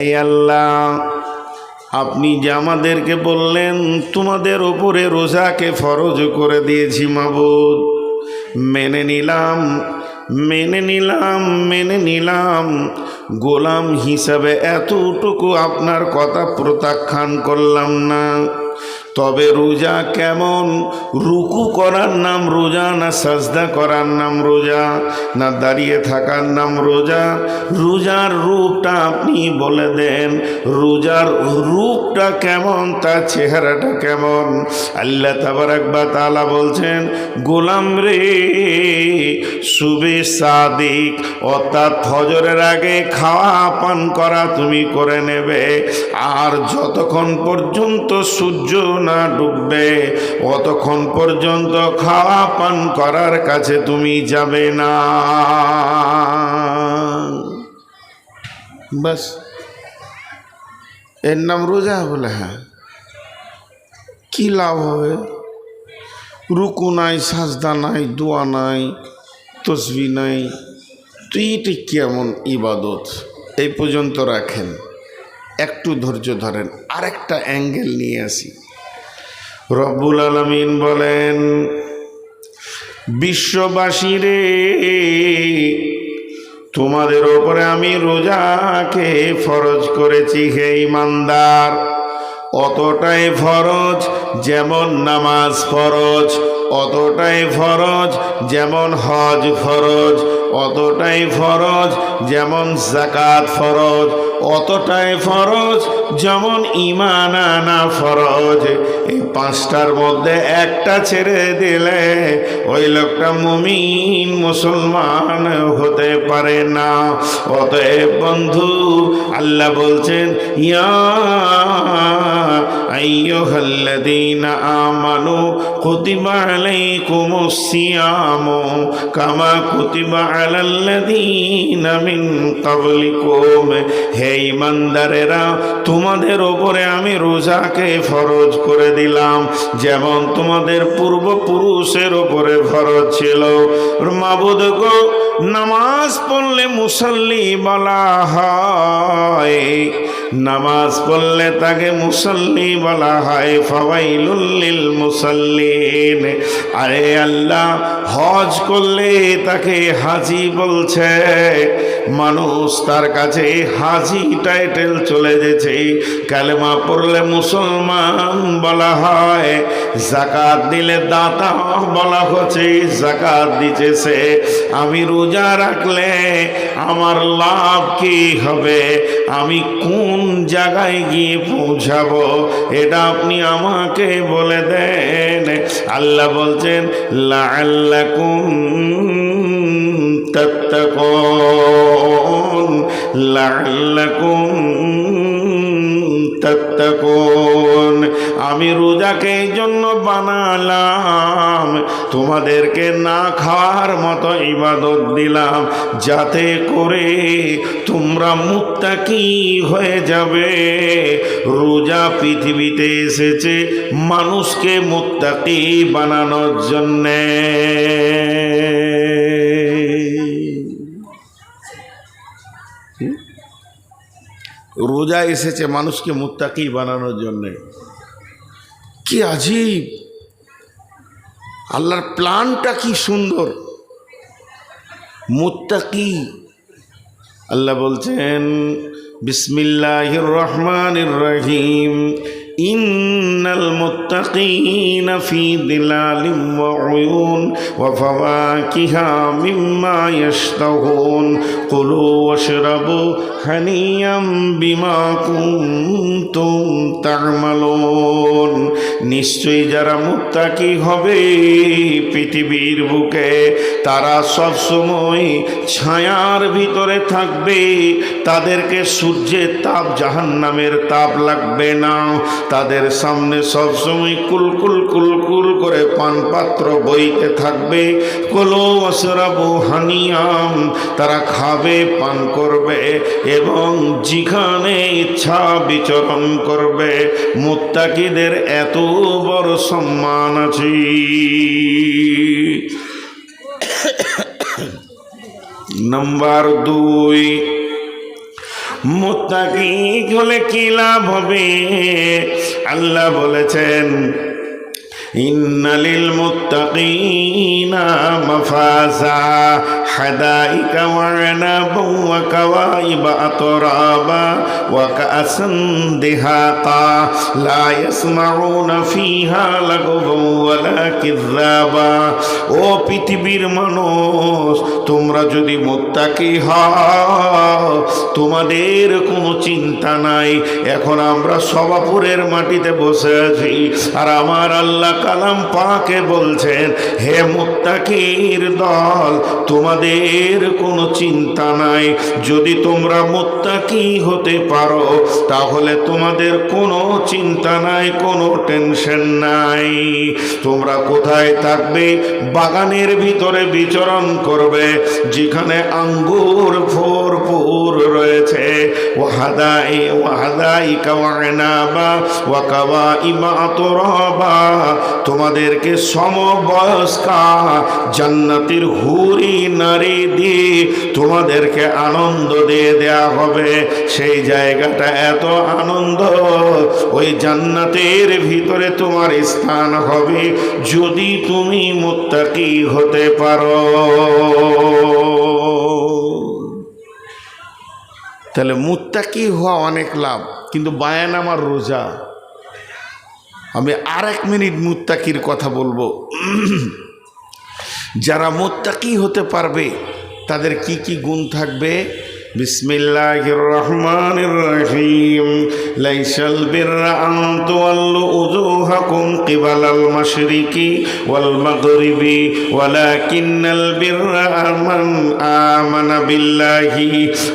হে আল্লাহ, আপনি যে আমাদেরকে বললেন তোমাদের ওপরে রোজাকে ফরজ করে দিয়েছি মাবুদ, মেনে নিলাম মেনে নিলাম মেনে নিলাম। গোলাম হিসাবে এতটুকু আপনার কথা প্রত্যাখ্যান করলাম না। তবে রোজা কেমন? রুকু করার নাম রোজা, না সাজদা করার নাম রোজা, না দাঁড়িয়ে থাকার নাম রোজা? রোজার রূপটা আপনি বলে দেন। রোজার রূপটা কেমন, তার চেহারাটা কেমন? আল্লাহ তাবারাক ওয়া তাআলা বলছেন, গোলাম রে, সুবে সাদিক অর্থাৎ ফজরের আগে খাওয়া পান করা তুমি করে নেবে, আর যতক্ষণ পর্যন্ত সূর্য না ডুববে অতক্ষণ পর্যন্ত খাওয়া পান করার কাছে তুমি যাবে না। বাস, এর নাম রোজা? বলে হ্যাঁ। কি লাভ হবে? রুকু নাই, সাজদা নাই, দোয়া নাই, তসবি নাই, তো এইটা কেমন ইবাদত? এই পর্যন্ত রাখেন, একটু ধৈর্য ধরেন, আরেকটা অ্যাঙ্গেল নিয়ে আসি। রব্বুল আলামিন বলেন, বিশ্ববাসী রে, তোমাদের ওপরে আমি রোজাকে ফরজ করেছি হে ঈমানদার। অতটাই ফরজ যেমন নামাজ ফরজ, অতটাই ফরজ যেমন হজ ফরজ, অতটাই ফরজ যেমন যাকাত ফরজ, অতটাই ফরজ যেমন ঈমান আনা ফরজ। এই পাঁচটার মধ্যে একটা ছেড়ে দিলে ওই লোকটা মুমিন মুসলমান হতে পারে না। অতএব বন্ধু, আল্লাহ বলছেন, ইয়া আইয়ুহাল্লাযীনা আমানু কুতিবা আলাইকুমুস সিয়ামু কামা কুতিবা আলাল্লাযীনা মিন ক্বাবলিকুম। হে ঈমানদারেরা, তোমাদের ওপরে আমি রোজাকে ফরজ করে দিলাম যেমন তোমাদের পূর্বপুরুষের ওপরে ফরজ ছিল। মাবুদ গো, নামাজ পড়লে মুসল্লি বলা হয়, নামাজ পড়লে তাকে মুসল্লি বলা হয়। ফাওয়াইলুল লিল মুসাল্লিন। আরে আল্লাহ, হজ করলে তাকে হাজি বলছে। মানুষ তার কাছে হাজি টাইটেল চলে গেছে। কালেমা পড়লে মুসলমান বলা হয়, যাকাত দিলে দাতা বলা হচ্ছে, যাকাত দিতেছে। আমি রোজা রাখলে আমার লাভ কি হবে? আমি কোন জায়গায় গিয়ে পৌঁছাবো? এটা আপনি আমাকে বলে দেন। আল্লাহ বলছেন, লাআল্লাকুম তাত্তাকুন, লাআল্লাকুম তাত্তাকুন। আমি রোজাকে এই জন্য বানালাম, তোমাদেরকে না খাওয়ার মতো ইবাদত দিলাম, যাতে করে তোমরা মুত্তাকি হয়ে যাবে। রোজা পৃথিবীতে এসেছে মানুষকে মুত্তাকি বানানোর জন্যে। রোজা এসেছে মানুষকে মুত্তাকি বানানোর জন্যে। কি আজীব! আল্লাহর প্ল্যানটা কি সুন্দর! মুত্তাকি, আল্লাহ বলছেন, বিসমিল্লাহির রহমানির রহিম, ইন্নাল মুত্তাকিনা ফি দিলালিন ওয়া উয়ুন ওয়া ফাওয়াকিহা মিম্মা ইয়াশতাহুন কুলু ওয়াশরাবু হানিয়াম বিমা কুনতুম তা'মালুন। নিশ্চয়ই যারা মুত্তাকি হবে পৃথিবীর বুকে, তারা সব সময় ছায়ার ভিতরে থাকবে। তাদেরকে সূর্যের তাপ, জাহান্নামের তাপ লাগবে না। তাদের সামনে সবসময় কুলকুল কুলকুল করে পানপাত্র বইতে থাকবে। কুলু ওয়াশরাবু হানিয়াম, তারা খাবে, পান করবে এবং যেখানে ইচ্ছা বিচরণ করবে। মুত্তাকিদের এত বড় সম্মান আছে। নাম্বার 2, মুত্তাকি হলে কি লাভ হবে? আল্লাহ বলেছেন ইন্নালিল মুত্তাকিনা মাফাজা হাদাইকা ওয়া আনাবা ওয়া কাওয়াইবা আতরাবা ওয়া কাআসান দিহাকা লা ইয়াসমাউনা ফিহা লাগওয়ান ওয়ালা কিযাবা। ও পৃথিবীর মানুষ, তোমরা যদি মুত্তাকি হও তোমাদের কোনো চিন্তা নাই। এখন আমরা সভাপুরের মাটিতে বসে আছি আর আমার আল্লাহ কালাম পাকে বলছেন, হে মুত্তাকির দল, তোমাদের কোনো চিন্তা নাই। যদি তোমরা মুত্তাকি হতে পারো তাহলে তোমাদের কোনো চিন্তা নাই, কোনো টেনশন নাই। তোমরা কোথায় থাকবে? বাগানের ভিতরে বিচরণ করবে যেখানে আঙ্গুর ভরপুর রয়েছে। ওয়াহাদাইকা ওয়া আনাবা ওয়া কাওয়াইবা আতরাবা। তোমাদেরকে সমবয়স্কা জান্নাতের হুরি নারী দিয়ে তোমাদেরকে আনন্দ দিয়ে দেয়া হবে। সেই জায়গাটা এত আনন্দ, ওই জান্নাতের ভিতরে তোমার স্থান হবে যদি তুমি মুত্তাকি হতে পারো। তাহলে মুত্তাকি হওয়া অনেক লাভ, কিন্তু বায়ান আমার রোজা। আমি আর 1 মিনিট মুত্তাকির কথা বলবো। যারা মুত্তাকি হতে পারবে তাদের কি কি গুণ থাকবে? বিসমিল্লাহির রহমানির রহিম। লাইসাল বিররা আন তুওয়াল্লু উজুহাকুম কিবালাল মাশরিকি ওয়াল মাগরিবি ওয়ালাকিন্নাল বিররা মান আমানা বিল্লাহি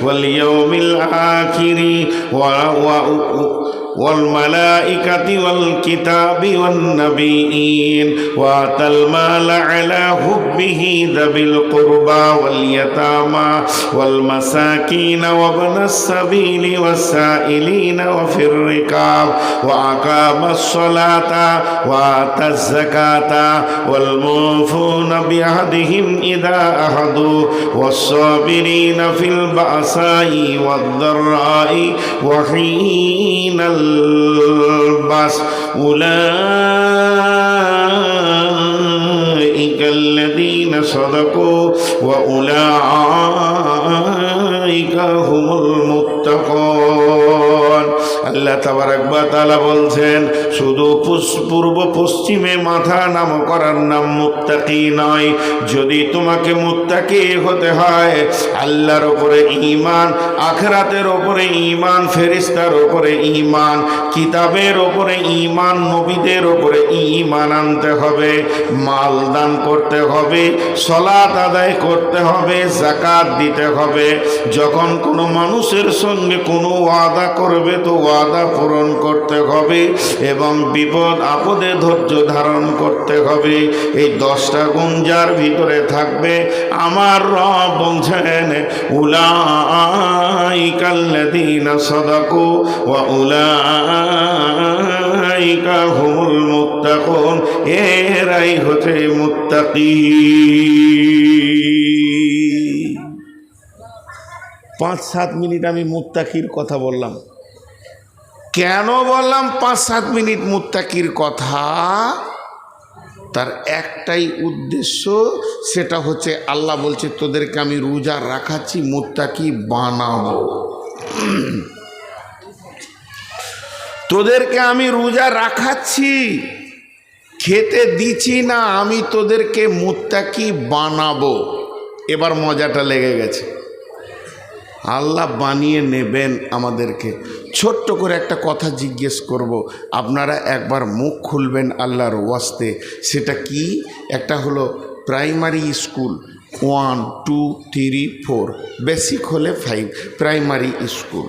ওয়াল ইয়াউমিল আখিরি والملائكة والكتاب والنبيين وآتى المال على حبه ذوي القربى واليتامى والمساكين وابن السبيل والسائلين وفي الركاب وأقام الصلاة وآتى الزكاة والموفون بعهدهم إذا عاهدوا والصابرين في البأساء والضراء وحين البأس أولئك الذين صدقوا وأولئك هم المتقون। আল্লাহ তাবারক ওয়া তাআলা বলছেন, শুধু পূর্ব পশ্চিমে মাথা নাম করার নাম মুত্তাকি নয়। যদি তোমাকে মুত্তাকি হতে হয়, আল্লাহর উপরে ঈমান, আখিরাতের উপরে ঈমান, ফেরেশতার উপরে ঈমান, কিতাবের উপরে ঈমান, নবীদের উপরে ঈমান আনতে হবে, মাল দান করতে হবে, সালাত আদায় করতে হবে, যাকাত দিতে হবে। যখন কোনো মানুষের সঙ্গে কোনো ওয়াদা করবে তো ওয়াদা পূরণ করতে হবে এবং বিপদ আপদে ধৈর্য ধারণ করতে হবে। এই 10টা গুণ যার ভিতরে থাকবে, আমার রব বলছেন উলাইকাল্লাযীনা সাদাকু ওয়া উলাইকা হুমুল মুত্তাকুন। এরাই হচ্ছে মুত্তাকি। 5-7 মিনিট আমি মুত্তাকির কথা বললাম। কেন বললাম 5-7 মিনিট মুত্তাকির কথা? তার একটাই উদ্দেশ্য, সেটা হচ্ছে আল্লাহ বলছে তোদেরকে আমি রোজা রাখাচ্ছি, মুত্তাকি বানাবো। তোদেরকে আমি রোজা রাখাচ্ছি, খেতে দিচ্ছি না, আমি তোদেরকে মুত্তাকি বানাবো। এবার মজাটা লেগে গেছে। আল্লাহ বানিয়ে নেবেন আমাদেরকে। ছোট্ট করে একটা কথা জিজ্ঞেস করব, আপনারা একবার মুখ খুলবেন আল্লাহর ওয়াস্তে। সেটা কি? একটা হলো প্রাইমারি স্কুল 1, 2, 3, 4, বেসিক হলে 5, প্রাইমারি স্কুল।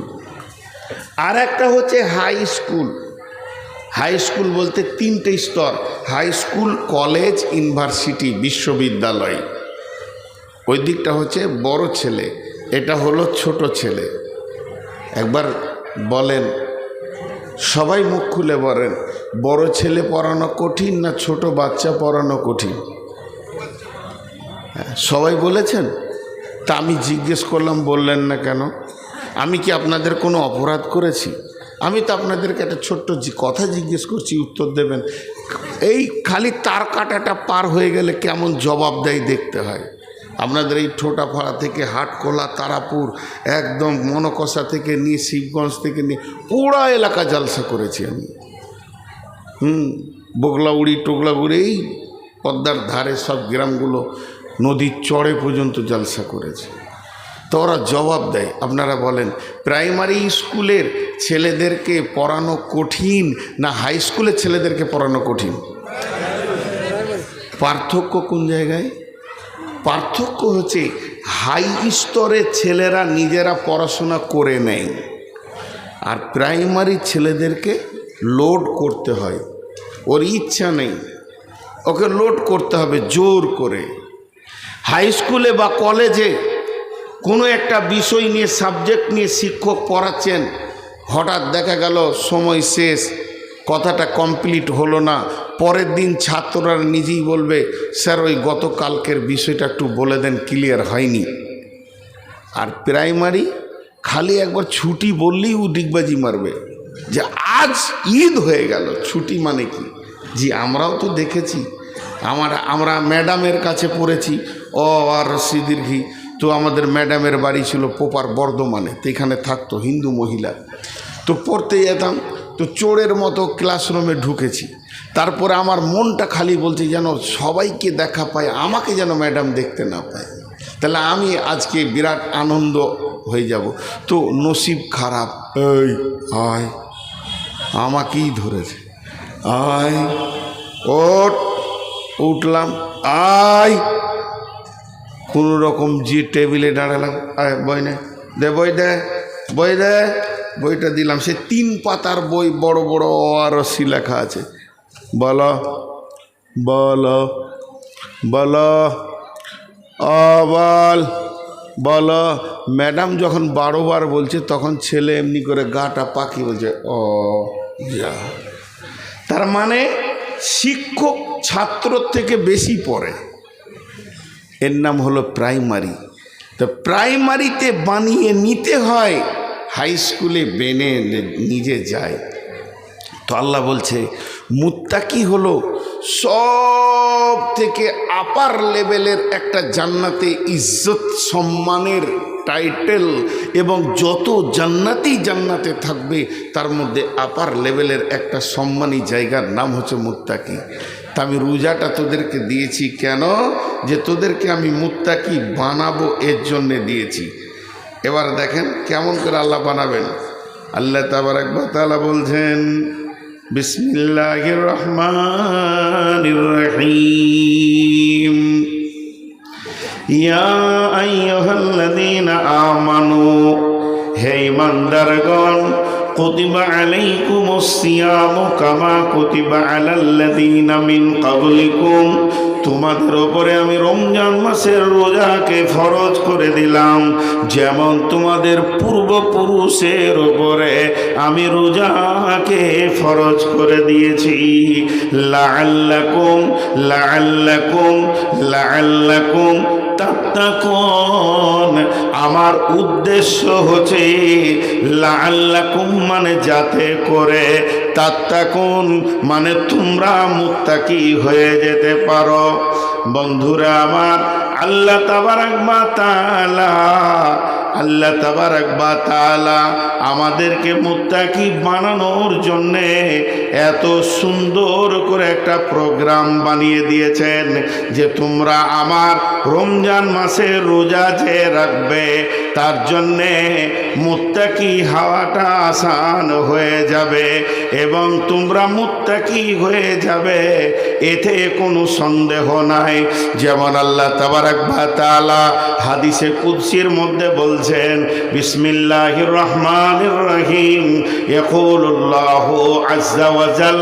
আর একটা হচ্ছে হাই স্কুল। হাই স্কুল বলতে 3টে স্তর: হাই স্কুল, কলেজ, ইউনিভার্সিটি, বিশ্ববিদ্যালয়। ওই দিকটা হচ্ছে বড় ছেলে, এটা হলো ছোট ছেলে। একবার বলেন, সবাই মুখ খুলে বলেন, বড় ছেলে পড়ানো কঠিন না ছোট বাচ্চা পড়ানো কঠিন? সবাই বলেছেন। তা আমি জিজ্ঞেস করলাম, বললেন না কেন? আমি কি আপনাদের কোনো অপরাধ করেছি? আমি তো আপনাদেরকে একটা ছোট্ট কথা জিজ্ঞেস করছি, উত্তর দেবেন। এই খালি তার কাটাটা পার হয়ে গেলে কেমন জবাব দেয় দেখতে হয়। আপনাদের এই ঠোঁটাপাড়া থেকে হাটখোলা, তারাপুর, একদম মনকষা থেকে নিয়ে শিবগঞ্জ থেকে নিয়ে পুরা এলাকা জালসা করেছি আমি। বগলাউড়ি টোগলাগুড়ি, এই পদ্মার ধারে সব গ্রামগুলো, নদীর চড়ে পর্যন্ত জালসা করেছে। তো ওরা জবাব দেয়। আপনারা বলেন, প্রাইমারি স্কুলের ছেলেদেরকে পড়ানো কঠিন না হাই স্কুলের ছেলেদেরকে পড়ানো কঠিন? পার্থক্য কোন জায়গায়? পার্থক্য হচ্ছে হাই স্তরের ছেলেরা নিজেরা পড়াশোনা করে নেয়, আর প্রাইমারি ছেলেদেরকে লোড করতে হয়। ওর ইচ্ছা নেই, ওকে লোড করতে হবে জোর করে। হাই স্কুলে বা কলেজে কোনো একটা বিষয় নিয়ে, সাবজেক্ট নিয়ে শিক্ষক পড়াচ্ছেন, হঠাৎ দেখা গেল সময় শেষ, কথাটা কমপ্লিট হলো না, পরের দিন ছাত্ররা নিজেই বলবে, স্যার ওই গতকালকের বিষয়টা একটু বলে দেন, ক্লিয়ার হয়নি। আর প্রাইমারি খালি একবার ছুটি বললেই ও ডিগবাজি মারবে যে আজ ঈদ হয়ে গেল, ছুটি মানে কি? জি, আমরাও তো দেখেছি। আমরা ম্যাডামের কাছে পড়েছি, আর দীর্ঘি। তো আমাদের ম্যাডামের বাড়ি ছিল পোপার বর্ধমানে, তো এখানে থাকতো হিন্দু মহিলা। তো পড়তে যেতাম, তো চোরের মতো ক্লাসরুমে ঢুকেছি। তারপরে আমার মনটা খালি বলছে যেন সবাইকে দেখা পায়, আমাকে যেন ম্যাডাম দেখতে না পায়, তাহলে আমি আজকে বিরাট আনন্দ হয়ে যাব। তো নসিব খারাপ, এই আয়, আমাকেই ধরেছে, আয় ওঠ, উঠলাম, আয়, কোনো রকম যে টেবিলে দাঁড়ালাম, আয় বই নে, দে বই, দে বই, দে বইটা দিলাম। সে 3 পাতার বই, বড় বড় অরসি লেখা আছে, বলো বলো বলো, বল বলো। ম্যাডাম যখন 12 বার বলছে, তখন ছেলে এমনি করে গাটা পাকি বলছে, ও যা। তার মানে শিক্ষক ছাত্রর থেকে বেশি পড়ে। এর নাম হলো প্রাইমারি। তো প্রাইমারিতে বানিয়ে নিতে হয়, হাই স্কুলে বেনে নিজে যায়। তো আল্লাহ বলছে মুত্তাকি হলো সব থেকে আপার লেভেলের একটা জান্নাতে ইজ্জত সম্মানের টাইটেল, এবং যত জান্নাতে থাকবে তার মধ্যে আপার লেভেলের একটা সম্মানী জায়গার নাম হচ্ছে মুত্তাকি। তা আমি রোজাটা তোদেরকে দিয়েছি কেন? যে তোদেরকে আমি মুত্তাকি বানাবো, এর জন্যে দিয়েছি। এবার দেখেন কেমন করে আল্লাহ বানাবেন। আল্লাহ তাবারাক ওয়া তাআলা বলছেন, বিসমিল্লাহির রহমানির রহিম, ইয়া আইয়ুহাল্লাযীনা আমানু, হে ঈমানদারগণ, কুতিবা আলাইকুমুস সিয়ামু কামা কুতিবা আলাল্লাযীনা মিন ক্বাবলিকুম, তোমাদের ওপরে আমি রমজান মাসের রোজাকে ফরজ করে দিলাম, যেমন তোমাদের পূর্বপুরুষের ওপরে আমি রোজাকে ফরজ করে দিয়েছি। লাআল্লাকুম লাআল্লাকুম লাআল্লাকুম তাত্তাকুন, আমার উদ্দেশ্য হচ্ছে লাআল্লাকুম মানে যাতে করে, তাত্তাকুন মানে তোমরা মুত্তাকি হয়ে যেতে পারো। বন্ধুরা আমার, আল্লাহ তাবারাক ওয়া তাআলা আমাদেরকে মুত্তাকি বানানোর জন্যে এত সুন্দর করে একটা প্রোগ্রাম বানিয়ে দিয়েছেন যে তোমরা আমার রমজান মাসে রোজা যে রাখবে, তার জন্যে মুত্তাকি হওয়াটা আসান হয়ে যাবে এবং তোমরা মুত্তাকি হয়ে যাবে, এতে কোনো সন্দেহ নাই। যেমন আল্লাহ তাবারাক ওয়া তাআলা হাদিসে কুদসির মধ্যে বলছেন, বিসমিল্লাহির রহমানির রহিম, ইয়াকুলুল্লাহু আযজা ওয়া জাল,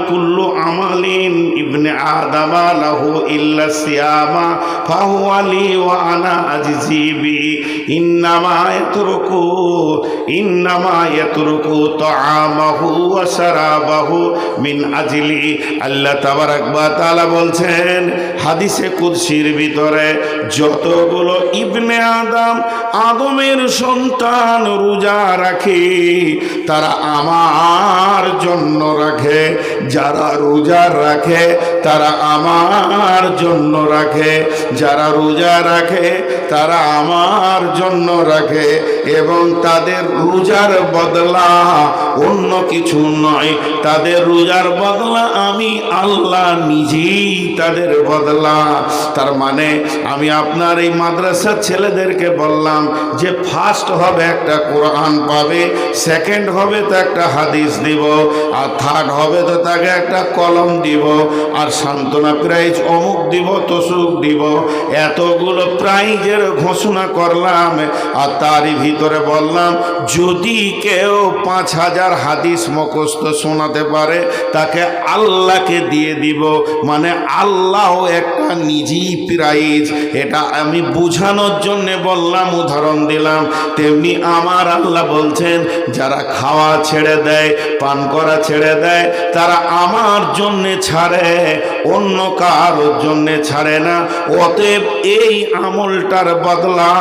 কুল্লু আমালিন ইবনে আদামা লাহু ইল্লা সিয়ামা ফাহুয়া লি ওয়া আনা আজজি বি, ইন্নামা ইয়াতরুকু তাআমাহু ওয়া শারাবাহু মিন আজলি। আল্লাহ তাবারাক ওয়া তাআলা বলছেন হাদিসে কুদসির ভিতরে, যতগুলো ইবনে আদমের সন্তান রোজা রাখে তারা আমার জন্য রাখে, যারা রোজা রাখে তারা আমার জন্য রাখে, যারা রোজা রাখে তারা আমার জন্য রাখে, এবং তাদের রোজার বদলা অন্য কিছু নয়, তাদের রোজার বদলা আমি আল্লাহ নিজেই তাদের বদলা। তার মানে আমি আপনার এই মাদ্রাসার ছেলেদেরকে বললাম যে ফার্স্ট হবে একটা কোরআন পাবে, সেকেন্ড হবে তো একটা হাদিস দিব, আর থার্ড হবে তো তাকে একটা কলম দিব, আর সান্ত্বনা প্রাইজ অমুক দিব তসুক দিব। এতগুলো প্রাইজের ঘোষণা করলাম, আর তারই ভিতরে বললাম যদি কেউ 5000 হাদিস মুখস্থ শোনাতে পারে তাকে আল্লাহকে দিয়ে দিব, মানে আল্লাহ একটা নিজেই প্রাইজ। এটা আমি বুঝানোর জন্য বললাম, উদাহরণ দিলাম। তেমনি আমার আল্লাহ বলছেন যারা খাওয়া ছেড়ে দেয়, পান করা ছেড়ে দেয়, তারা আমার জন্যে ছাড়ে, অন্য কারোর জন্যে ছাড়ে না। অতএব এই আমলটার বদলা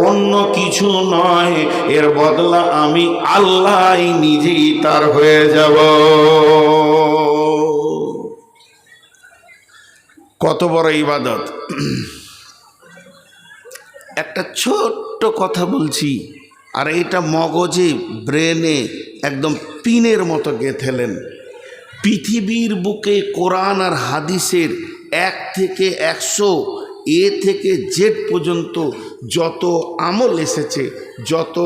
অন্য কিছু নয়, এর বদলা আমি আল্লাহ নিজেই তার হয়ে যাব। কত বড় ইবাদত! একটা ছোট্ট কথা বলছি, আর এটা মগজে ব্রেনে একদম পিনের মতো গেঁথেলেন। পৃথিবীর বুকে কোরআন আর হাদিসের 1 থেকে 100 এ থেকে জেড পর্যন্ত যত আমল এসেছে, যত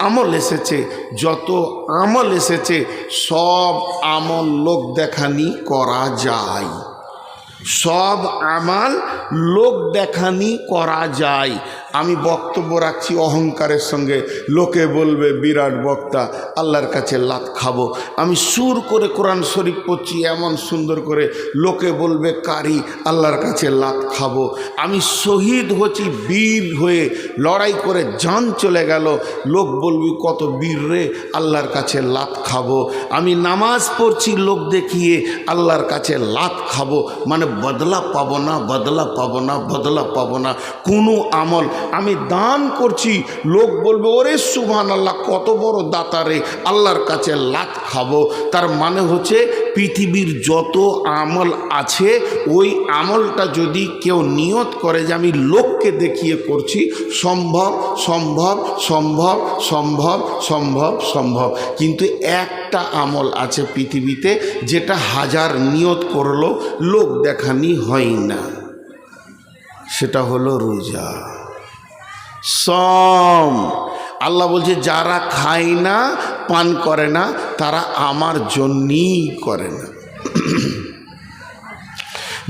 আমল এসেছে, যত আমল এসেছে, সব আমল লোক দেখানি করা যায়, সব আমাল লোক দেখানি করা যায়। আমি বক্তব্য রাখছি অহংকারের সঙ্গে, লোকে বলবে বিরাট বক্তা, আল্লাহর কাছে লাত খাবো। আমি সুর করে কোরআন শরীফ পড়ছি এমন সুন্দর করে, লোকে বলবে কারি, আল্লাহর কাছে লাত খাবো। আমি শহীদ হচ্ছি বীর হয়ে, লড়াই করে জান চলে গেল, লোক বলবি কত বীর রে, আল্লাহর কাছে লাত খাবো। আমি নামাজ পড়ছি লোক দেখিয়ে, আল্লাহর কাছে লাত খাবো, মানে বদলা পাবো না, বদলা পাবো না, বদলা পাবো না কোনো আমল। আমি দান করছি, লোক বলবে ওরে সুবহানাল্লাহ কত বড় দাতারে, আল্লাহর কাছে লাত খাবো। তার মানে হচ্ছে পৃথিবীর যত আমল আছে, ওই আমলটা যদি কেউ নিয়ত করে যে আমি লোককে দেখিয়ে করছি, সম্ভব সম্ভব সম্ভব সম্ভব সম্ভব সম্ভব। কিন্তু একটা আমল আছে পৃথিবীতে যেটা 1000 নিয়ত করলো লোক দেখানি হয় না, সেটা হলো রোজা, সম। আল্লাহ বলছে যারা খায় না, পান করে না, তারা আমার জন্যই করে না।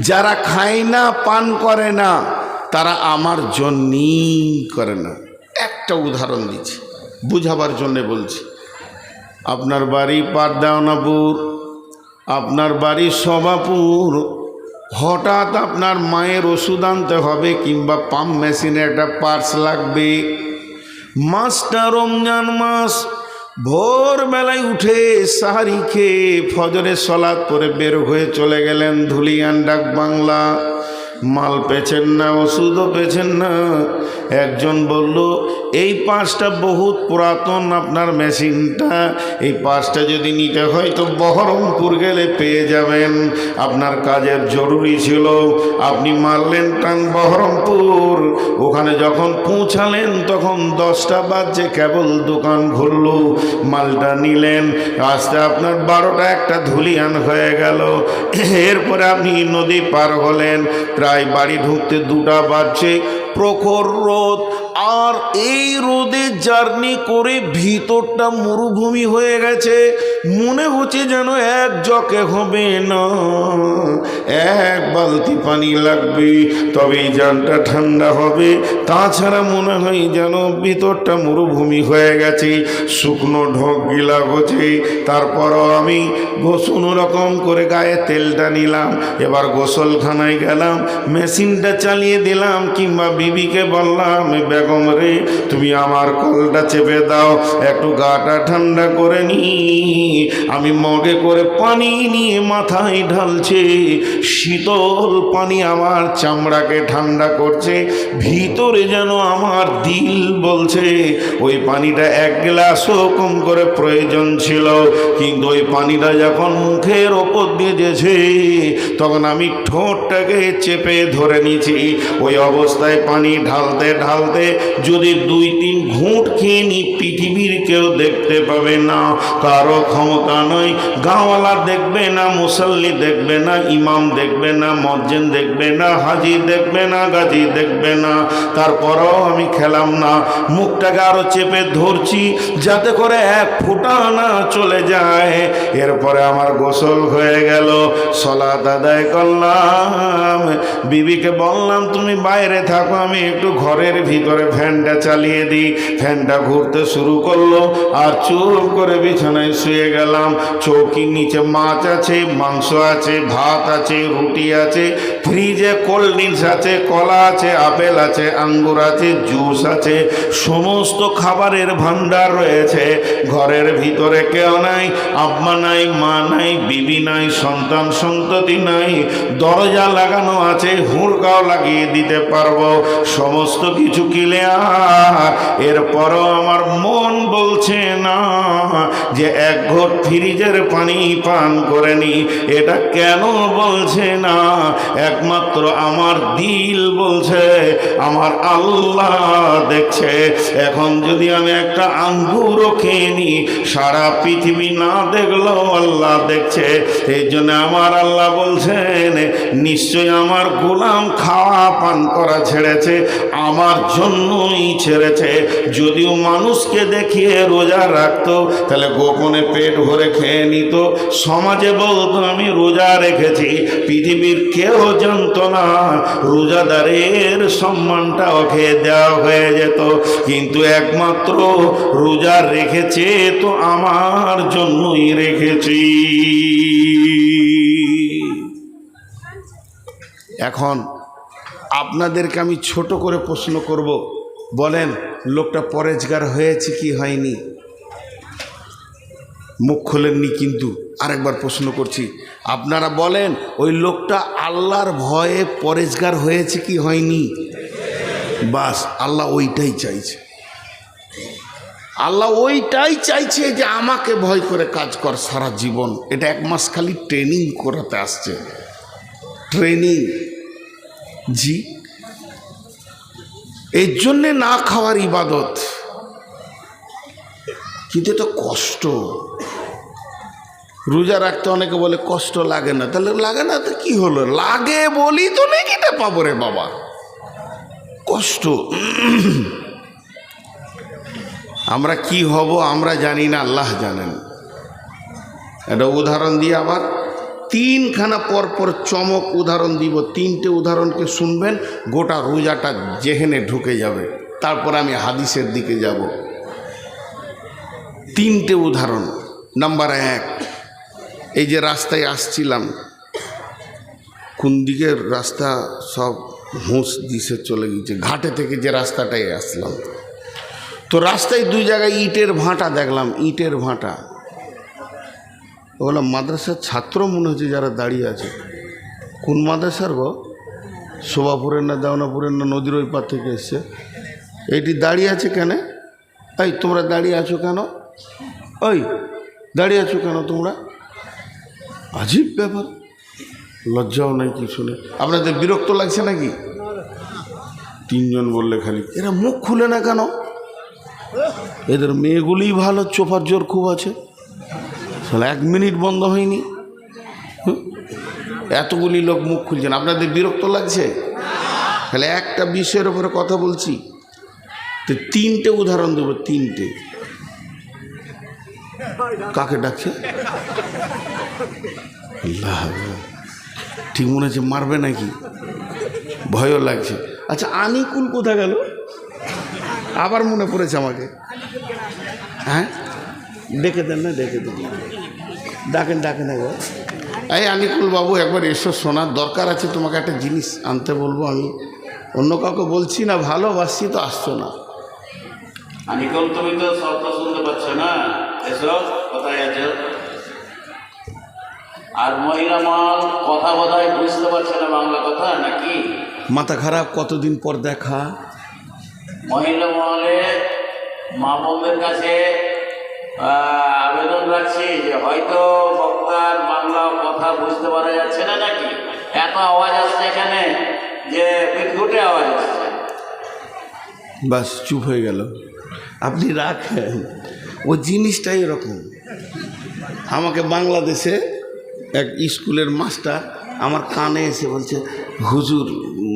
যারা খায় না, পান করে না, তারা আমার জন্যই করে না। একটা উদাহরণ দিচ্ছি, বুঝাবার জন্যে বলছি। আপনার বাড়ি পারদাওনাপুর, আপনার বাড়ি সভাপুর, হঠাৎ আপনার মায়ের ওষুধ আনতে হবে, কিংবা পাম্প মেশিনে একটা পার্টস লাগবে। মাসটা রমজান মাস, ভোরবেলায় উঠে সাহারি খেয়ে ফজরের সলাৎ পরে বের হয়ে চলে গেলেন ধুলিয়ান ডাক বাংলা। মাল পেছেন না, ওষুধও পেছেন না। একজন বলল এই পার্সটা বহুত পুরাতন আপনার মেশিনটা, এই পার্সটা যদি নিতে হয় তো বহরমপুর গেলে পেয়ে যাবেন, আপনার কাজের জরুরি ছিল। আপনি মারলেন টান বহরমপুর। ওখানে যখন পৌঁছালেন তখন 10টা বাজছে, কেবল দোকান খুলল, মালটা নিলেন, আসতে আপনার 12টা 1টা ধুলিয়ান হয়ে গেল। এরপরে আপনি নদী পার হলেন, প্রায় বাড়ি ঢুকতে 2টা বাজছে, প্রখর রোদ। আর এই রোদে জার্নি করে ভিতরটা মরুভূমি হয়ে গেছে, মনে হচ্ছে যেন এক জকে হবে না, 1 বালতি পানি লাগবে তবেই জানটা ঠান্ডা হবে, তাছাড়া মনে হয় যেন ভিতরটা মরুভূমি হয়ে গেছে, শুকনো ঢোক গিলা হচ্ছে। তারপরও আমি কোনো রকম করে গায়ে তেলটা নিলাম, এবার গোসলখানায় গেলাম, মেশিনটা চালিয়ে দিলাম, কিংবা বিবিকে বললাম, বেগম রে তুমি আমার কলটা চেপে দাও, একটু গাটা ঠান্ডা করে নি। আমি মগে করে পানি নিয়ে মাথায় ঢালছে, শীতল পানি আমার চামড়াকে ঠান্ডা করছে। ভিতরে যেন আমার দিল বলছে ওই পানিটা এক গ্লাসও কম করে প্রয়োজন ছিল, কিন্তু ওই পানিটা যখন মুখের ওপর দিয়ে যেছে তখন আমি ঠোঁটটাকে চেপে ধরে নিয়েছি। ওই অবস্থায় পানি ঢালতে ঢালতে যদি 2-3 ঘুঁট খেয়ে নি, পৃথিবীর কেউ দেখতে পাবে না, কারো ক্ষমতা নয়, গাঁওয়ালা দেখবে না, মুসল্লি দেখবে না, ইমাম দেখবে না, মজ্জেন দেখবে না, হাজি দেখবে না, গাজী দেখবে না। তারপরও আমি খেলাম না, মুখটাকে আরো চেপে ধরছি যাতে করে এক ফোঁটা না চলে যায়। এরপরে আমার গোসল হয়ে গেল, সালাত আদায় করলাম। বিবিকে বললাম তুমি বাইরে থাকো, আমি একটু ঘরের ভিতরে ফ্যানটা চালিয়ে দিই। ফ্যানটা ঘুরতে শুরু করলো আর চুপ করে বিছানায় শুয়ে গেলাম। চৌকির নিচে মাছ আছে, মাংস আছে, ভাত আছে, রুটি আছে, ফ্রিজে কোল্ড ড্রিঙ্কস আছে, কলা আছে, আপেল আছে, আঙ্গুর আছে, জুস আছে, সমস্ত খাবারের ভান্ডার রয়েছে। ঘরের ভিতরে কেউ নাই, আব্বা নাই, মা নাই, বিবি নাই, সন্তান সন্ততি নাই। দরজা লাগানো আছে, হুড়কাও লাগিয়ে দিতে পারবো, সমস্ত কিছু ক্লিয়ার। এরপরও আমার মন বলছে না যে এক ঘট ফ্রিজের পানি পান করে নি। এটা কেন বলছে না? একমাত্র আমার দিল বলছে, আমার আল্লাহ দেখছে। এখন যদি আমি একটা আঙ্গুরও খেয়ে নি, সারা পৃথিবী না দেখলেও আল্লাহ দেখছে। এই জন্য আমার আল্লাহ বলছেন নিশ্চয় আমার গোলাম খাওয়া পান করা ছেড়েছে, আমার জন্যই ছেড়েছে। যদিও মানুষকে দেখিয়ে রোজা রাখতো তাহলে গোপনে পেট ভরে খেয়ে নিত, সমাজে বলতো আমি রোজা রেখেছি, পৃথিবীর কেউ জানতো না, রোজাদারের সম্মানটা ওকে দেওয়া হয়ে যেত। কিন্তু একমাত্র রোজা রেখেছে তো আমার জন্যই রেখেছি। এখন আপনাদেরকে আমি ছোট করে প্রশ্ন করব, বলেন লোকটা পরেজগার হয়েছে কি হয়নি? মুখ খোলেননি, কিন্তু আরেকবার প্রশ্ন করছি, আপনারা বলেন ওই লোকটা আল্লাহর ভয়ে পরেজগার হয়েছে কি হয়নি? বাস আল্লাহ ওইটাই চাইছে, আল্লাহ ওইটাই চাইছে যে আমাকে ভয় করে কাজ কর সারা জীবন। এটা 1 মাস খালি ট্রেনিং করাতে আসছে, ট্রেনিং। জি, এই জন্যে না খাওয়ার ইবাদত, কিন্তু এটা কষ্ট। রোজা রাখতে অনেকে বলে কষ্ট লাগে না, তাহলে লাগে না তো কি হলো, লাগে বলি তো নেকিটা পাবো রে বাবা। কষ্ট, আমরা কি হব আমরা জানি না, আল্লাহ জানেন। একটা উদাহরণ দিয়ে আবার 3খানা পরপর চমক উদাহরণ দিব, 3টে উদাহরণকে শুনবেন, গোটা রোজাটা যেখানে ঢুকে যাবে। তারপর আমি হাদিসের দিকে যাব। 3টে উদাহরণ। নাম্বার 1, এই যে রাস্তায় আসছিলাম, কোন দিকের রাস্তা সব হুঁশ দিশে চলে গেছে, ঘাটে থেকে যে রাস্তাটায় আসলাম, তো রাস্তায় 2 জায়গায় ইটের ভাঁটা দেখলাম, ইটের ভাঁটা। ওগুলো মাদ্রাসার ছাত্র মনে হচ্ছে যারা দাঁড়িয়ে আছে। কোন মাদ্রাসার গো? শোভাপুরের না দেওনাপুরের না নদীর ওই পার থেকে এসছে। এইটি দাঁড়িয়ে আছে কেন? এই তোমরা দাঁড়িয়ে আছো কেন? ওই দাঁড়িয়ে আছো কেন তোমরা? আজীব ব্যাপার, লজ্জাও নাই কিছু নেই। আপনাদের বিরক্ত লাগছে নাকি? 3 জন বললে খালি, এরা মুখ খুলে না কেন? এদের মেয়েগুলিই ভালো, চোপার জোর খুব আছে, 1 মিনিট বন্ধ হয়নি, এতগুলি লোক মুখ খুলছেন। আপনাদের বিরক্ত লাগছে? তাহলে একটা বিষয়ের উপরে কথা বলছি, তো 3টে উদাহরণ দেবো, 3টে। কাকে ডাকছে? ঠিক মনে হচ্ছে মারবে নাকি, ভয়ও লাগছে। আচ্ছা আনিকুল কোথায় গেল? আবার মনে পড়েছে আমাকে। হ্যাঁ ডেকে দেন না, ডেকে দেন, ডাকেন ডাকেন একবার। এই আনিকুল বাবু একবার এসো, শোনার দরকার আছে, তোমাকে একটা জিনিস আনতে বলবো আমি। অন্য কাউকে বলছি না, ভালোবাসছি তো আসছো না। আনিকল তুমি তো শব্দ শুনতে পাচ্ছ না, এসো কোথায় আছো? আর মহিলা মহল কথা বোধহয় বুঝতে পারছে না বাংলা কথা নাকি? মাথা খারাপ, কতদিন পর দেখা। মহিলা মহলে মা বোনদের কাছে আবেদন রাখছি যে হয়তো বক্তার বাংলা কথা বুঝতে পারা যাচ্ছে না নাকি, এত আওয়াজ আসছে এখানে যে বিদ্যুটে আওয়াজ আসছে। বাস চুপ হয়ে গেল। আপনি রাখেন, ও জিনিসটাই এরকম। আমাকে বাংলাদেশে এক স্কুলের মাস্টার আমার কানে এসে বলছে, হুজুর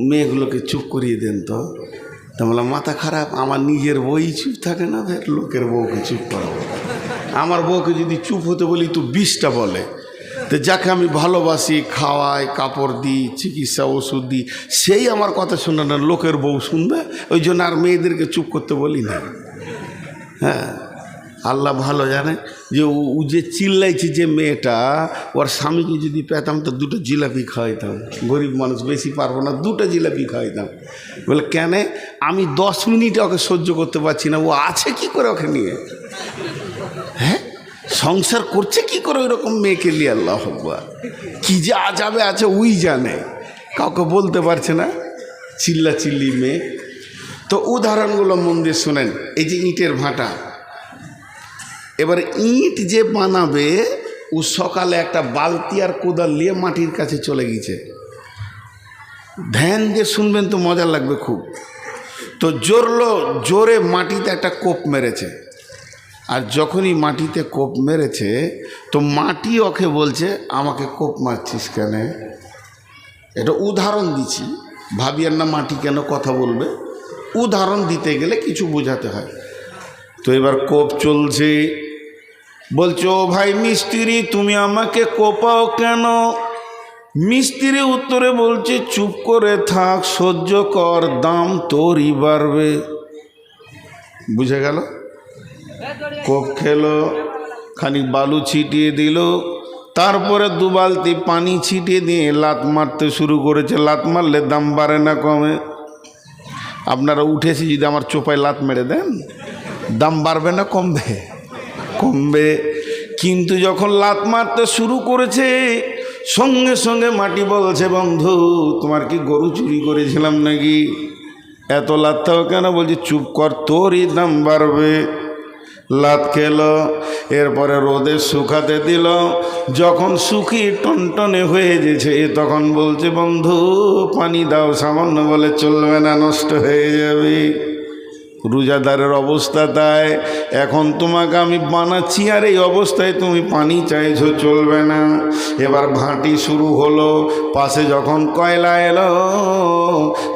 মেয়েগুলোকে চুপ করিয়ে দেন তো। তা বললাম মাথা খারাপ, আমার নিজের বই চুপ থাকে না, ফের লোকের বউকে চুপ করাবো। আমার বউকে যদি চুপ হতে বলি তো 20টা বলে। তো যাকে আমি ভালোবাসি, খাওয়াই, কাপড় দিই, চিকিৎসা ওষুধ দিই, সেই আমার কথা শুনে না, লোকের বউ শুনবে। ওই জন্য আর মেয়েদেরকে চুপ করতে বলি না। হ্যাঁ, আল্লাহ ভালো জানে যে ও যে চিল্লাইছে যে মেয়েটা, ওর স্বামীকে যদি পেতাম তো 2টো জিলাপি খাওয়াইতাম। গরিব মানুষ, বেশি পারবো না, 2টো জিলাপি খাওয়াইতাম। বলে কেন? আমি 10 মিনিট ওকে সহ্য করতে পারছি না। ও আছে কি করে ওকে নিয়ে? হ্যাঁ, সংসার করছে কি করে ওইরকম মেয়েকে নিয়ে? আল্লাহ আকবার, কি যে আজাবে আছে ওই জানে, কাউকে বলতে পারছে না। চিল্লা চিল্লি মেয়ে। তো উদাহরণগুলো মন দিয়ে শোনেন। এই যে ইটের ভাটা, এবার ইট যে বানাবে, ও সকালে একটা বালতি আর কোদাল নিয়ে মাটির কাছে চলে গেছে। ধ্যান দিয়ে শুনবেন তো মজা লাগবে খুব। তো জোরে মাটিতে একটা কোপ মেরেছে। আর যখনই মাটিতে কোপ মেরেছে তো মাটি ওকে বলছে, আমাকে কোপ মারছিস কেন? এটা উদাহরণ দিচ্ছি, ভাবিয়ার না মাটি কেন কথা বলবে। উদাহরণ দিতে গেলে কিছু বোঝাতে হয়। তো এবার কোপ চলছে, বলছো ও ভাই মিস্ত্রি, তুমি আমাকে কোপাও কেন? মিস্ত্রি উত্তরে বলছে, চুপ করে থাক, সহ্য কর, দাম তোরই বাড়বে। বুঝে গেল? কোপ খেলো, খানিক বালু ছিটিয়ে দিল, তারপরে 2 বালতি পানি ছিটিয়ে দিয়ে লাত মারতে শুরু করেছে। লাত মারলে দাম বাড়ে না কমে? আপনারা উঠেছি যদি আমার চোপায় লাত মেরে দেন, দাম বাড়বে না কমবে? কমবে। কিন্তু যখন লাত মারতে শুরু করেছে, সঙ্গে সঙ্গে মাটি বলছে, বন্ধু তোমার কি গরু চুরি করেছিলাম নাকি? এত লাতটাও কেন? বলছি চুপ কর, তোরই দাম বাড়বে। লাত খেলো, এরপরে রোদে শুকাতে দিল। যখন শুকিয়ে টনটনে হয়ে গেছে তখন বলছে, বন্ধু পানি দাও সামান্য। বলে চলবে না, নষ্ট হয়ে যাবে। রোজাদারের অবস্থা তাই। এখন তোমাকে আমি বানাচ্ছি আর এই অবস্থায় তুমি পানি চাইছো, চলবে না। এবার ভাঁটি শুরু হলো। পাশে যখন কয়লা এলো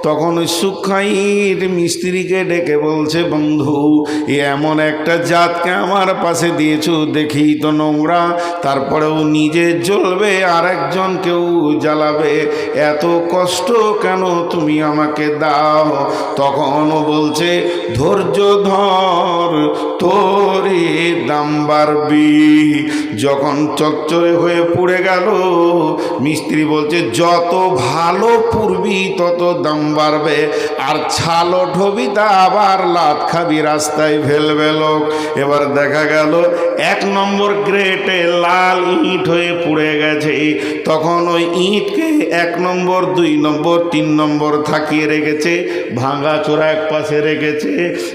তখন ওই সুখাইট মিস্ত্রিকে ডেকে বলছে, বন্ধু এমন একটা জাতকে আমার পাশে দিয়েছো, দেখি তো নোংরা, তারপরেও নিজে জ্বলবে আর একজনকেও জ্বালাবে, এত কষ্ট কেন তুমি আমাকে দাও? তখনও বলছে, ধৈর্য ধর, তোরে দাম বাড়বি। যখন চচ্চরে হয়ে পুড়ে গেল, মিস্ত্রি বলছে, যত ভালো পুড়বি তত দাম বাড়বে, আর ছালো ঢবি তা আবার লাত খাবি, রাস্তায় ফেলবে লোক। এবার দেখা গেল 1 নম্বর গ্রেটে লাল ইট হয়ে পুড়ে গেছে। তখন ওই ইটকে 1 নম্বর, 2 নম্বর, 3 নম্বর থাকিয়ে রেখেছে, ভাঙা চোরা এক পাশে রেখেছে,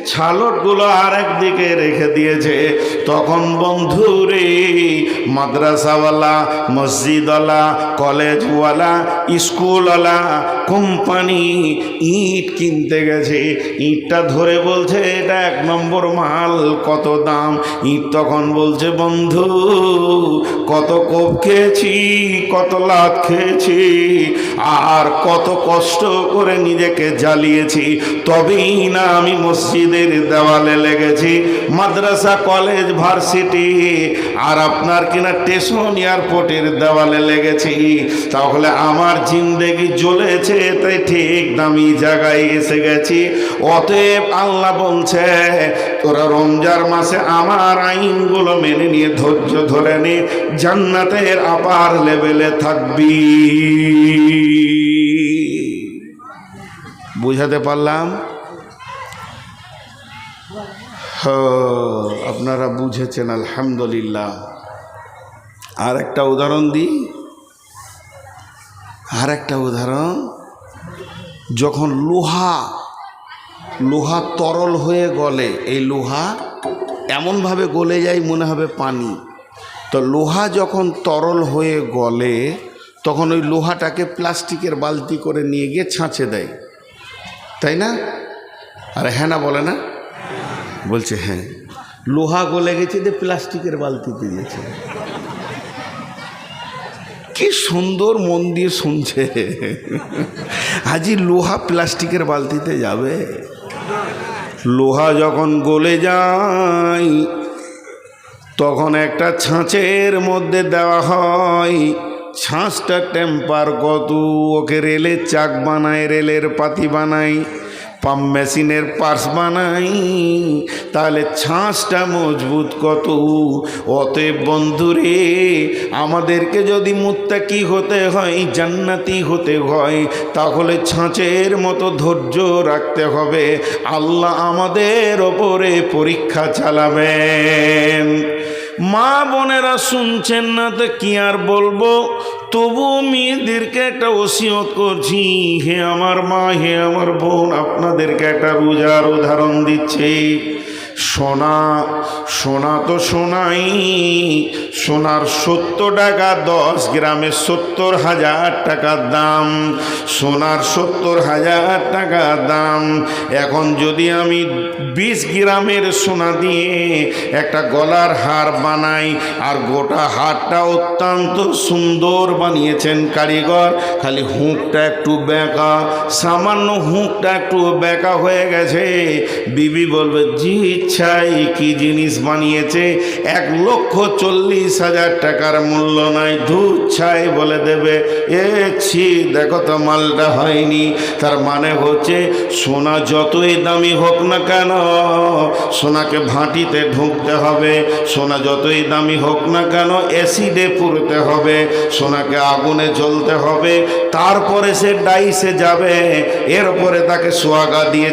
ছালটগুলো আর একদিকে রেখে দিয়েছে। তখন বন্ধুরে, মাদ্রাসাওয়ালা, মসজিদওয়ালা, কলেজওয়ালা, স্কুলওয়ালা, কোম্পানি ইট কিনতে গেছে। ইটটা ধরে বলছে, এটা 1 নম্বর মাল, কত দাম? ইট তখন বলছে, বন্ধু কত কোপ খেয়েছি, কত লাত খেয়েছি, আর কত কষ্ট করে নিজেকে জ্বালিয়েছি, তবেই না আমি মসজিদের দেওয়ালে লেগেছি, মাদ্রাসা, কলেজ, ভার্সিটি, আর আপনার কিনা স্টেশন, এয়ারপোর্টের দেওয়ালে লেগেছি। তাহলে আমার জিন্দেগি জ্বলেছে, তাই ঠিক দামি জায়গায় এসে গেছি। অতএব আল্লাহ বলছে, তোরা রমজান মাসে আমার আইনগুলো মেনে নিয়ে ধৈর্য ধরে নে, জান্নাতের আপার লেভেলে থাকবি। বুঝাতে পারলাম? আপনারা বুঝেছেন, আলহামদুলিল্লাহ। আর একটা উদাহরণ দিই, আর একটা উদাহরণ। যখন লোহা তরল হয়ে গলে, এই লোহা এমনভাবে গলে যায় মনে হবে পানি। তো লোহা যখন তরল হয়ে গলে তখন ওই লোহাটাকে প্লাস্টিকের বালতি করে নিয়ে গিয়ে ছাঁচে দেয়, তাই না? আর হ্যাঁ না বলে না? বলছে হ্যাঁ। লোহা গলে গেছে যে প্লাস্টিকের বালতিতে দিয়েছে। কি সুন্দর মন দিয়ে শুনছে। আজই লোহা প্লাস্টিকের বালতিতে যাবে? লোহা যখন গলে যায় তখন একটা ছাঁচের মধ্যে দেওয়া হয়। ছাঁচটা টেম্পার কত, ওকে রেলের চাক বানায়, রেলের পাতি বানায়, পাম্প মেশিনের পার্স বানাই, তাহলে ছাঁচটা মজবুত কত। অতএব বন্ধুরে, আমাদেরকে যদি মুত্তাকি হতে হয়, জান্নাতি হতে হয়, তাহলে ছাঁচের মতো ধৈর্য রাখতে হবে। আল্লাহ আমাদের ওপরে পরীক্ষা চালাবেন। মা বোনেরা শুনছেন না তো কি আর বলবো, তবু মেয়েদেরকে একটা ওসিয়ত করছি। হে আমার মা, হে আমার বোন, আপনাদেরকে একটা রোজার উদাহরণ দিচ্ছি। সোনা তো সোনাই, সোনার 70 টাকা, 10 গ্রামে 70,000 টাকার দাম। সোনার 70,000 টাকা দাম। এখন যদি আমি 20 গ্রামের সোনা দিয়ে একটা গলার হার বানাই, আর গোটা হারটা অত্যন্ত সুন্দর বানিয়েছেন কারিগর, খালি হুঁকটা একটু বেঁকা, সামান্য হুঁকটা একটু বেঁকা হয়ে গেছে, বিবি বলবে জি ইচ্ছাই কি জিনিস বানিয়েছে, 1,40,000 টাকার মূল্য নাই, দুধ ছাই বলে দেবে। ছি, দেখো তো মালটা হয়নি। তার মানে হচ্ছে সোনা যতই দামি হোক না কেন, সোনাকে ভাটিতে ঢুকতে হবে। সোনা যতই দামি হোক না কেন, অ্যাসিডে পুড়তে হবে, সোনাকে আগুনে জ্বলতে হবে, তারপরে সে ডাইসে যাবে। এরপরে তাকে সোয়াগা দিয়ে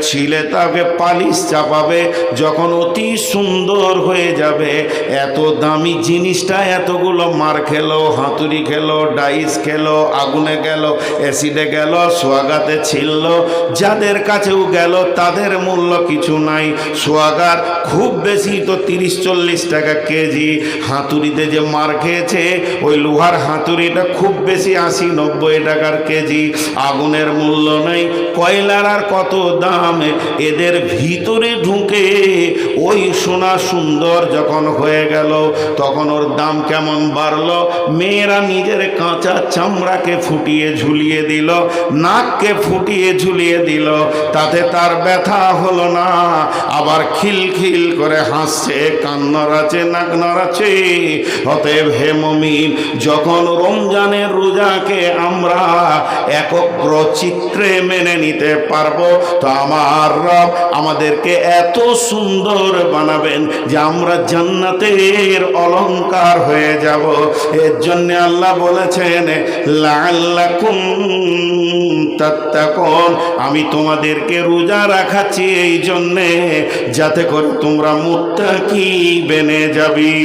ছিলে তাকে পালিশ চাপাবে। যখন অতি সুন্দর হয়ে যাবে, এত দামি জিনিসটা এতগুলো মার খেলো, হাতুড়ি খেলো, ডাইস খেলো, আগুনে গেল, অ্যাসিডে গেল, সোয়াগাতে ছিল, যাদের কাছেও গেল তাদের মূল্য কিছু নাই। সোয়াগার খুব বেশি তো 30-40 টাকা কেজি। হাতুড়িতে যে মার খেয়েছে, ওই লোহার হাতুড়িটা খুব বেশি 80-90 টাকার কেজি। আগুনের মূল্য নেই। কয়লার আর কত দাম। এদের ভিতরে ঢুকে ওই সোনা সুন্দর যখন হয়ে গেল, তখন ওর দাম কেমন বাড়লো। মেয়েরা নিজের কাঁচা চামড়াকে ফুটিয়ে ঝুলিয়ে দিল, নাককে ফুটিয়ে ঝুলিয়ে দিল, তাতে তার ব্যথা হলো না, আবার খিলখিল করে হাসছে, কান নড়াচ্ছে, নাক নড়াচ্ছে। অতএব হে মুমিন, যখন রমজানের রোজাকে আমরা একগ্র চিত্রে মেনে নিতে পারবো, তো আমার রব আমাদেরকে এত সুন্দর বানাবেন যে আমরা জান্নাতের অলংকার হয়ে যাব। এর জন্য আল্লাহ বলেছেন লাআল্লাকুম তাত্তাকুন, আমি তোমাদেরকে রোজা রাখাচ্ছি এই জন্যে যাতে করে তোমরা মুত্তাকি বেনে যাবি।